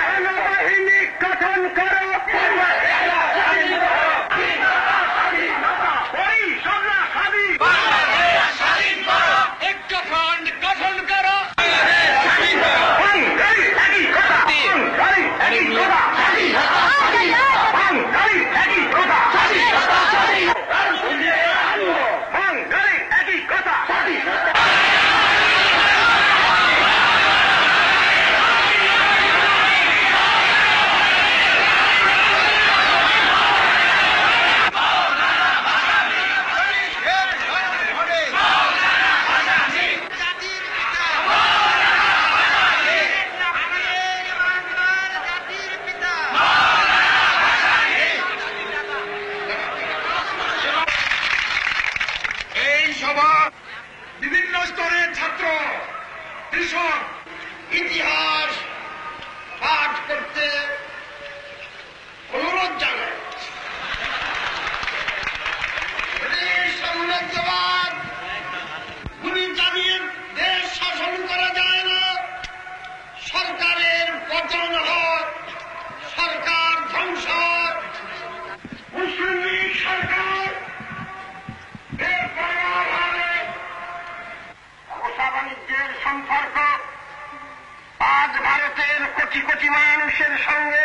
সেনাবাহিনী গঠন করো, ঐক্যফ্রন্ট গঠন করো। বিভিন্ন স্তরের ছাত্র, কৃষক ইতিহাস পাঠ করতে অনুরোধ জানায়। সাম্রাজ্যবাদ গুলি চালিয়ে দেশ শাসন করা যায় না। সরকারের পতন হয়, সরকার ধ্বংস। মুসলিম লীগ সরকার বাণিজ্যের সম্পর্ক আজ ভারতের কোটি কোটি মানুষের সঙ্গে